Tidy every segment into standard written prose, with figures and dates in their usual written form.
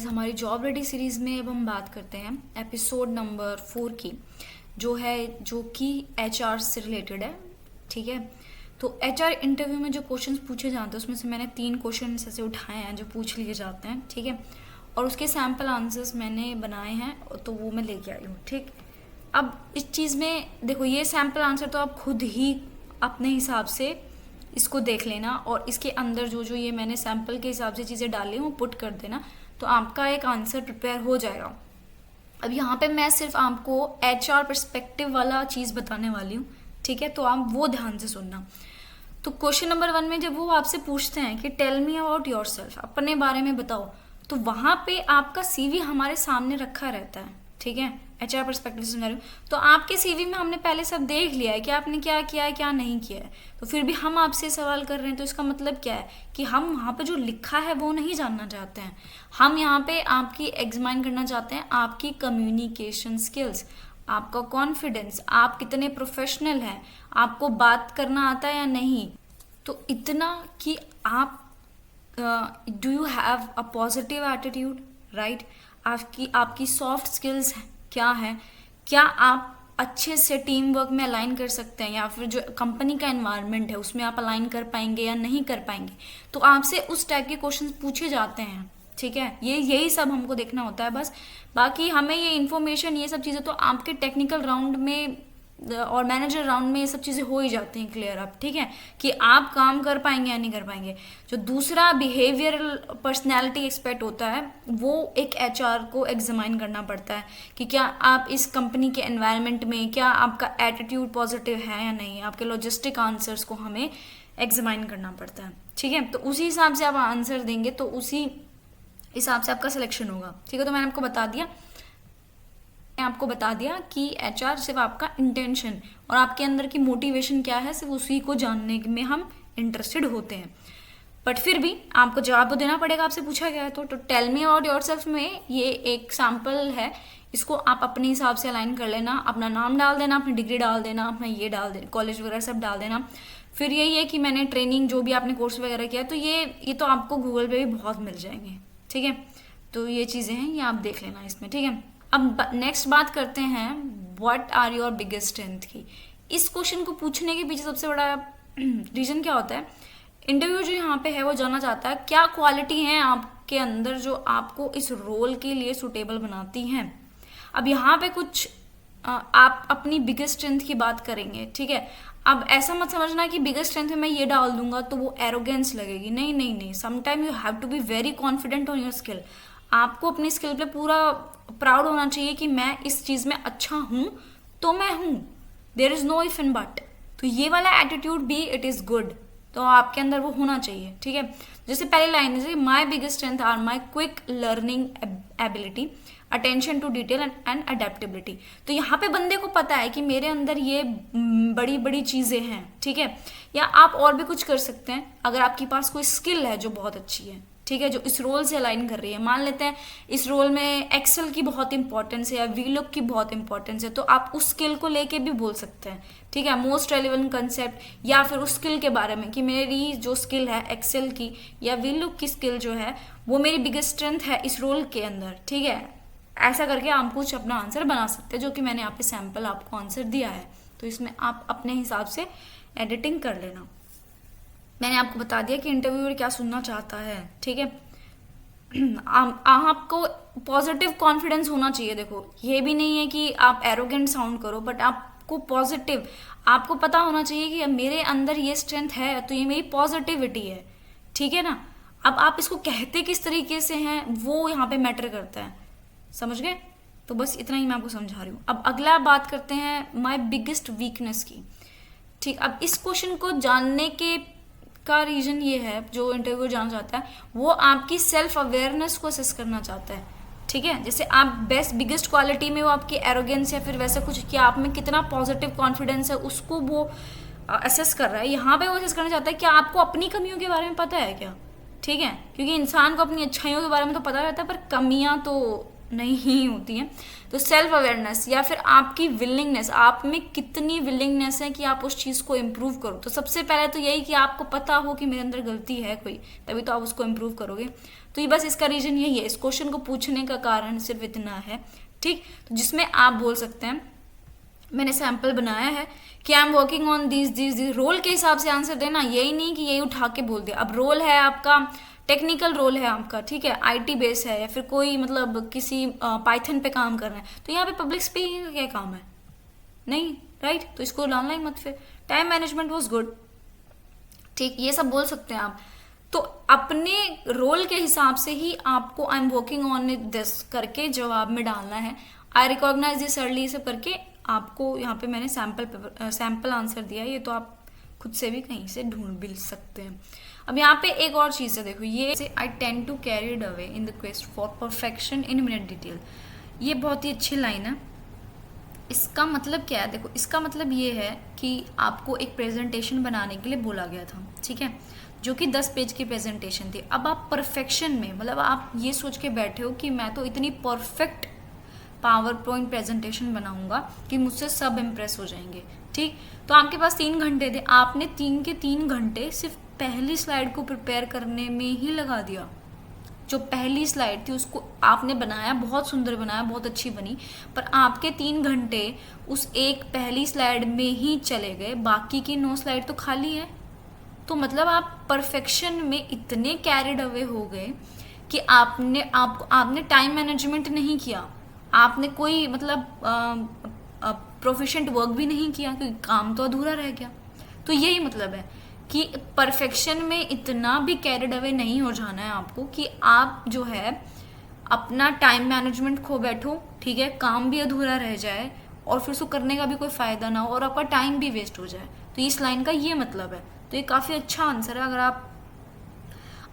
हमारी job ready series में अब हम बात करते हैं एपिसोड नंबर 4 की, जो कि एचआर से रिलेटेड है। ठीक है, तो एचआर इंटरव्यू में जो क्वेश्चंस पूछे जाते हैं उसमें से मैंने 3 क्वेश्चन ऐसे उठाए हैं जो पूछ लिए जाते हैं। ठीक है, और उसके सैम्पल आंसर्स मैंने बनाए हैं तो वो मैं लेके आई हूँ। ठीक, अब इस चीज़ में देखो, ये सैम्पल आंसर तो आप खुद ही अपने हिसाब से इसको देख लेना और इसके अंदर जो जो ये मैंने सैम्पल के हिसाब से चीज़ें डाली वो पुट कर देना, तो आपका एक आंसर प्रिपेयर हो जाएगा। अब यहाँ पे मैं सिर्फ आपको एचआर पर्सपेक्टिव वाला चीज़ बताने वाली हूँ। ठीक है, तो आप वो ध्यान से सुनना। तो क्वेश्चन नंबर 1 में जब वो आपसे पूछते हैं कि tell me about yourself, अपने बारे में बताओ, तो वहाँ पे आपका सीवी हमारे सामने रखा रहता है। ठीक है, एचआर पर्सपेक्टिव से समझा रही हूँ, तो आपके सीवी में हमने पहले सब देख लिया है कि आपने क्या किया है क्या नहीं किया है, तो फिर भी हम आपसे सवाल कर रहे हैं, तो इसका मतलब क्या है कि हम वहाँ पे जो लिखा है वो नहीं जानना चाहते हैं। हम यहाँ पे आपकी एग्जामिन करना चाहते हैं आपकी कम्युनिकेशन स्किल्स, आपका कॉन्फिडेंस, आप कितने प्रोफेशनल हैं, आपको बात करना आता है या नहीं। तो इतना कि आप do you have a positive attitude, right. आपकी आपकी सॉफ्ट स्किल्स क्या है, क्या आप अच्छे से टीम वर्क में अलाइन कर सकते हैं, या फिर जो कंपनी का एनवायरनमेंट है उसमें आप अलाइन कर पाएंगे या नहीं कर पाएंगे। तो आपसे उस टाइप के क्वेश्चंस पूछे जाते हैं। ठीक है, यही सब हमको देखना होता है बस। बाकी हमें ये इन्फॉर्मेशन, ये सब चीज़ें तो आपके टेक्निकल राउंड में और मैनेजर राउंड में ये सब चीज़ें हो ही जाती हैं क्लियर अप। ठीक है, कि आप काम कर पाएंगे या नहीं कर पाएंगे। जो दूसरा बिहेवियरल पर्सनैलिटी एक्सपेक्ट होता है वो एक एचआर को एग्जामिन करना पड़ता है कि क्या आप इस कंपनी के एनवायरनमेंट में, क्या आपका एटीट्यूड पॉजिटिव है या नहीं। आपके लॉजिस्टिक आंसर्स को हमें एग्जामिन करना पड़ता है। ठीक है, तो उसी हिसाब से आप आंसर देंगे तो उसी हिसाब से आपका सिलेक्शन होगा। ठीक है, तो मैंने आपको बता दिया कि एचआर सिर्फ आपका इंटेंशन और आपके अंदर की मोटिवेशन क्या है, सिर्फ उसी को जानने में हम इंटरेस्टेड होते हैं। बट फिर भी आपको जवाब तो देना पड़ेगा, आपसे पूछा गया है। तो टेल मी अबाउट योरसेल्फ में ये एक सैम्पल है, इसको आप अपने हिसाब से अलाइन कर लेना। अपना नाम डाल देना, अपनी डिग्री डाल देना, अपना ये डाल देना, कॉलेज वगैरह सब डाल देना। फिर यही है कि मैंने ट्रेनिंग जो भी आपने कोर्स वगैरह किया, तो ये तो आपको गूगल पे भी बहुत मिल जाएंगे। ठीक है, तो ये चीज़ें हैं, ये आप देख लेना इसमें। ठीक है, अब नेक्स्ट बात करते हैं what are your biggest strength की। इस क्वेश्चन को पूछने के पीछे सबसे बड़ा रीज़न क्या होता है, इंटरव्यू जो यहाँ पे है वो जानना चाहता है क्या क्वालिटी हैं आपके अंदर जो आपको इस रोल के लिए सुटेबल बनाती हैं। अब यहाँ पे कुछ आप अपनी बिगेस्ट स्ट्रेंथ की बात करेंगे। ठीक है, अब ऐसा मत समझना कि बिगेस्ट स्ट्रेंथ में मैं ये डाल दूंगा तो वो एरोगेंस लगेगी। नहीं नहीं नहीं, sometime you have to be very confident on your skill. आपको अपनी स्किल पे पूरा प्राउड होना चाहिए कि मैं इस चीज़ में अच्छा हूँ तो मैं हूँ, there is no if and but. तो ये वाला एटीट्यूड भी इट इज़ गुड, तो आपके अंदर वो होना चाहिए। ठीक है, जैसे पहली लाइन है, my biggest strength are my quick learning ability, attention to detail and adaptability. तो यहाँ पे बंदे को पता है कि मेरे अंदर ये बड़ी बड़ी चीज़ें हैं। ठीक है, या आप और भी कुछ कर सकते हैं अगर आपके पास कोई स्किल है जो बहुत अच्छी है। ठीक है, जो इस रोल से अलाइन कर रही है। मान लेते हैं इस रोल में एक्सेल की बहुत इंपॉर्टेंस है या वीलुक की बहुत इंपॉर्टेंस है, तो आप उस स्किल को लेके भी बोल सकते हैं। ठीक है, मोस्ट रेलिवेंट कंसेप्ट, या फिर उस स्किल के बारे में कि मेरी जो स्किल है एक्सेल की या वीलुक की स्किल जो है वो मेरी बिगेस्ट स्ट्रेंथ है इस रोल के अंदर। ठीक है, ऐसा करके आप कुछ अपना आंसर बना सकते हैं, जो कि मैंने यहाँ पे सैम्पल आपको आंसर दिया है। तो इसमें आप अपने हिसाब से एडिटिंग कर लेना। मैंने आपको बता दिया कि इंटरव्यूअर क्या सुनना चाहता है। ठीक है, आपको पॉजिटिव कॉन्फिडेंस होना चाहिए। देखो, ये भी नहीं है कि आप एरोगेंट साउंड करो, बट आपको पॉजिटिव, आपको पता होना चाहिए कि मेरे अंदर ये स्ट्रेंथ है तो ये मेरी पॉजिटिविटी है। ठीक है ना, अब आप इसको कहते किस तरीके से हैं वो यहाँ पे मैटर करता है, समझ गए। तो बस इतना ही मैं आपको समझा रही हूँ। अब अगला बात करते हैं माई बिगेस्ट वीकनेस की। ठीक, अब इस क्वेश्चन को जानने के का रीजन ये है, जो इंटरव्यू जानना चाहता है वो आपकी सेल्फ अवेयरनेस को असेस करना चाहता है। ठीक है, जैसे आप बिगेस्ट क्वालिटी में वो आपकी एरोगेंस या फिर वैसा कुछ कि आप में कितना पॉजिटिव कॉन्फिडेंस है उसको वो असेस कर रहा है। यहाँ पे वो असेस करना चाहता है कि आपको अपनी कमियों के बारे में पता है क्या। ठीक है, क्योंकि इंसान को अपनी अच्छाइयों के बारे में तो पता रहता है पर कमियां तो नहीं होती हैं। तो सेल्फ अवेयरनेस या फिर आपकी विलिंगनेस, आप में कितनी विलिंगनेस है कि आप उस चीज़ को इम्प्रूव करो। तो सबसे पहले तो यही कि आपको पता हो कि मेरे अंदर गलती है कोई, तभी तो आप उसको इम्प्रूव करोगे। तो ये बस इसका रीजन यही है, इस क्वेश्चन को पूछने का कारण सिर्फ इतना है, ठीक। तो जिसमें आप बोल सकते हैं, मैंने सैंपल बनाया है कि I am working on this role के हिसाब से आंसर देना, यही नहीं कि यही उठा के बोल दिया। अब रोल है आपका, टेक्निकल रोल है आपका, ठीक है, आईटी बेस है, या फिर कोई मतलब किसी पाइथन पे काम कर रहे हैं, तो यहाँ पे पब्लिक स्पीकिंग का क्या काम है, नहीं, राइट। तो इसको डालना ही मत। फिर टाइम मैनेजमेंट वॉज गुड, ठीक, ये सब बोल सकते हैं आप। तो अपने रोल के हिसाब से ही आपको आई एम वर्किंग ऑन दिस करके जवाब में डालना है। आई रिकॉग्नाइज दिस अर्ली, ये सब करके आपको यहाँ पे मैंने सैम्पल आंसर दिया है, ये तो आप खुद से भी कहीं से ढूंढ भी सकते हैं। अब यहाँ पे एक और चीज़ है, देखो ये I tend to carried away in the quest for perfection in minute detail, ये बहुत ही अच्छी लाइन है। इसका मतलब क्या है, देखो इसका मतलब ये है कि आपको एक प्रेजेंटेशन बनाने के लिए बोला गया था, ठीक है, जो कि 10 पेज की प्रेजेंटेशन थी। अब आप परफेक्शन में, मतलब आप ये सोच के बैठे हो कि मैं तो इतनी परफेक्ट पावर पॉइंट प्रेजेंटेशन बनाऊंगा कि मुझसे सब इम्प्रेस हो जाएंगे, ठीक। तो आपके पास 3 घंटे थे, आपने 3 के 3 घंटे सिर्फ पहली स्लाइड को प्रिपेयर करने में ही लगा दिया। जो पहली स्लाइड थी उसको आपने बनाया, बहुत सुंदर बनाया, बहुत अच्छी बनी, पर आपके 3 घंटे उस एक पहली स्लाइड में ही चले गए, बाकी की 9 स्लाइड तो खाली है। तो मतलब आप परफेक्शन में इतने कैरिड अवे हो गए कि आपने टाइम मैनेजमेंट नहीं किया, आपने कोई मतलब प्रोफिशिएंट वर्क भी नहीं किया, क्योंकि काम तो अधूरा रह गया। तो यही मतलब है कि परफेक्शन में इतना भी कैरिड अवे नहीं हो जाना है आपको कि आप जो है अपना टाइम मैनेजमेंट खो बैठो, ठीक है, काम भी अधूरा रह जाए और फिर उसको करने का भी कोई फ़ायदा ना हो और आपका टाइम भी वेस्ट हो जाए। तो इस लाइन का ये मतलब है। तो ये काफ़ी अच्छा आंसर है। अगर आप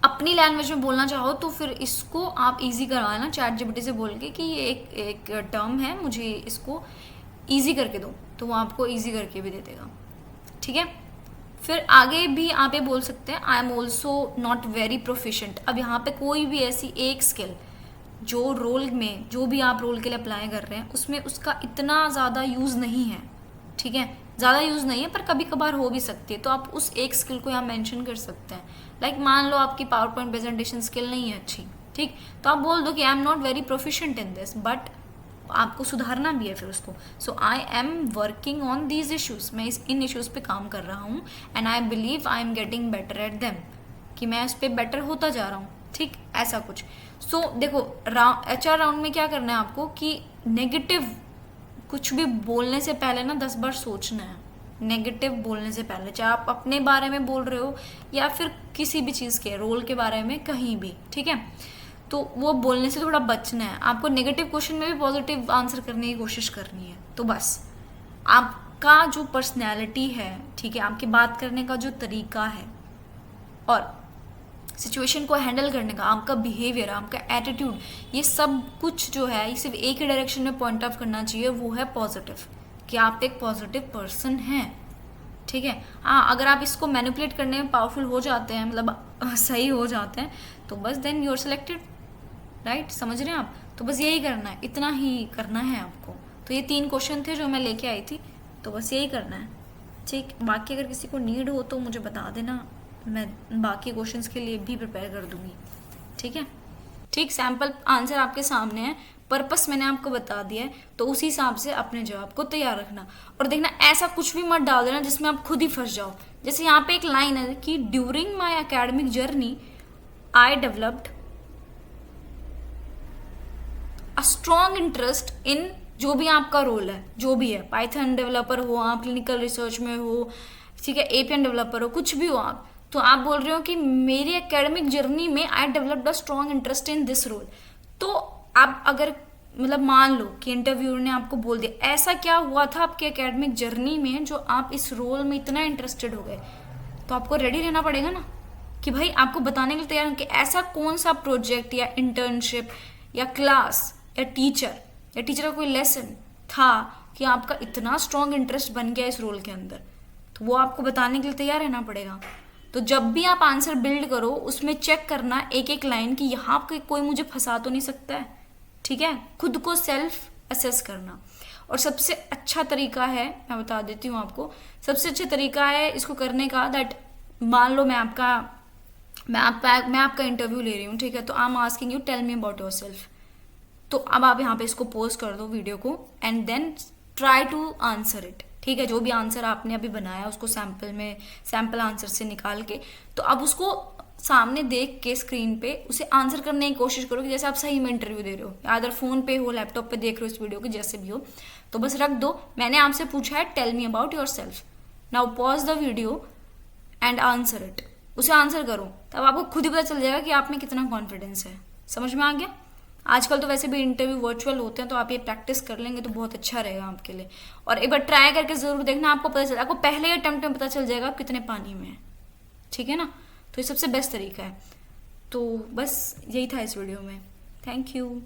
अपनी लैंग्वेज में बोलना चाहो तो फिर इसको आप इजी करवा लेना चैट जीपीटी से बोल के कि ये एक टर्म है, मुझे इसको इजी करके दो, तो वो आपको इजी करके भी दे देगा, ठीक है। फिर आगे भी आप ये बोल सकते हैं I am also not very proficient. अब यहाँ पे कोई भी ऐसी एक स्किल जो रोल में, जो भी आप रोल के लिए अप्लाई कर रहे हैं, उसमें उसका इतना ज़्यादा यूज़ नहीं है, ठीक है, ज़्यादा यूज़ नहीं है, पर कभी कभार हो भी सकती है। तो आप उस एक स्किल को यहाँ मेंशन कर सकते हैं। लाइक मान लो आपकी पावर पॉइंट प्रेजेंटेशन स्किल नहीं है अच्छी, ठीक, तो आप बोल दो कि I am not very proficient in this, but आपको सुधारना भी है फिर उसको। So I am working on these issues, मैं इन इश्यूज पे काम कर रहा हूँ, and I believe I am getting better at them, कि मैं उस पर बेटर होता जा रहा हूँ, ठीक, ऐसा कुछ। सो देखो HR राउंड में क्या करना है आपको कि नेगेटिव कुछ भी बोलने से पहले ना 10 बार सोचना है। नेगेटिव बोलने से पहले, चाहे आप अपने बारे में बोल रहे हो या फिर किसी भी चीज़ के रोल के बारे में, कहीं भी, ठीक है, तो वो बोलने से थोड़ा बचना है आपको। नेगेटिव क्वेश्चन में भी पॉजिटिव आंसर करने की कोशिश करनी है। तो बस आपका जो पर्सनैलिटी है, ठीक है, आपकी बात करने का जो तरीका है और सिचुएशन को हैंडल करने का आपका बिहेवियर, आपका एटीट्यूड, ये सब कुछ जो है ये सिर्फ एक ही डायरेक्शन में पॉइंट ऑफ करना चाहिए, वो है पॉजिटिव, कि आप एक पॉजिटिव पर्सन हैं, ठीक है। हाँ, अगर आप इसको मैनिपुलेट करने में पावरफुल हो जाते हैं, मतलब सही हो जाते हैं, तो बस then you are selected, right, समझ रहे हैं आप। तो बस यही करना है, इतना ही करना है आपको। तो ये 3 क्वेश्चन थे जो मैं लेके आई थी, तो बस यही करना है, ठीक। बाकी अगर किसी को नीड हो तो मुझे बता देना, मैं बाकी क्वेश्चंस के लिए भी प्रिपेयर कर दूंगी, ठीक है, ठीक। सैम्पल आंसर आपके सामने है, पर्पस मैंने आपको बता दिया है, तो उसी हिसाब से अपने जवाब को तैयार रखना। और देखना ऐसा कुछ भी मत डाल देना जिसमें आप खुद ही फंस जाओ। जैसे यहाँ पे एक लाइन है कि during my academic journey I developed a strong interest इन, जो भी आपका रोल है, जो भी है, पाइथन डेवलपर हो आप, क्लिनिकल रिसर्च में हो, ठीक है, APN डेवलपर हो, कुछ भी हो आप, तो आप बोल रहे हो कि मेरी एकेडमिक जर्नी में I developed a strong interest in this role. तो आप अगर मतलब मान लो कि इंटरव्यूअर ने आपको बोल दिया ऐसा क्या हुआ था आपके एकेडमिक जर्नी में जो आप इस रोल में इतना इंटरेस्टेड हो गए, तो आपको रेडी रहना पड़ेगा ना कि भाई आपको बताने के लिए तैयार हो कि ऐसा कौन सा प्रोजेक्ट या इंटर्नशिप या क्लास या टीचर का कोई लेसन था कि आपका इतना स्ट्रॉन्ग इंटरेस्ट बन गया इस रोल के अंदर, तो वो आपको बताने के लिए तैयार रहना पड़ेगा। तो जब भी आप आंसर बिल्ड करो उसमें चेक करना एक एक लाइन कि यहाँ पे कोई मुझे फंसा तो नहीं सकता है, ठीक है, खुद को सेल्फ असेस करना। और सबसे अच्छा तरीका है, मैं बता देती हूँ आपको, सबसे अच्छा तरीका है इसको करने का, दैट मान लो मैं आपका मैं आपका इंटरव्यू ले रही हूँ, ठीक है, तो I am asking you tell me about yourself. तो अब आप यहाँ पे इसको पोज कर दो वीडियो को, and then try to answer it, ठीक है। जो भी आंसर आपने अभी बनाया उसको सैम्पल आंसर से निकाल के, तो अब उसको सामने देख के स्क्रीन पे उसे आंसर करने की कोशिश करो कि जैसे आप सही में इंटरव्यू दे रहे हो, या अगर फोन पे हो, लैपटॉप पे देख रहे हो इस वीडियो को, जैसे भी हो। तो बस रख दो, मैंने आपसे पूछा है tell me about yourself, now pause the video and answer it. उसे आंसर करो, तब आपको खुद ही पता चल जाएगा कि आप में कितना कॉन्फिडेंस है। समझ में आ गया? आजकल तो वैसे भी इंटरव्यू वर्चुअल होते हैं, तो आप ये प्रैक्टिस कर लेंगे तो बहुत अच्छा रहेगा आपके लिए। और एक बार ट्राई करके जरूर देखना, आपको पता चलेगा, आपको पहले अटेम्प्ट में पता चल जाएगा आप कितने पानी में है, ठीक है ना। तो ये सबसे बेस्ट तरीका है। तो बस यही था इस वीडियो में। Thank you.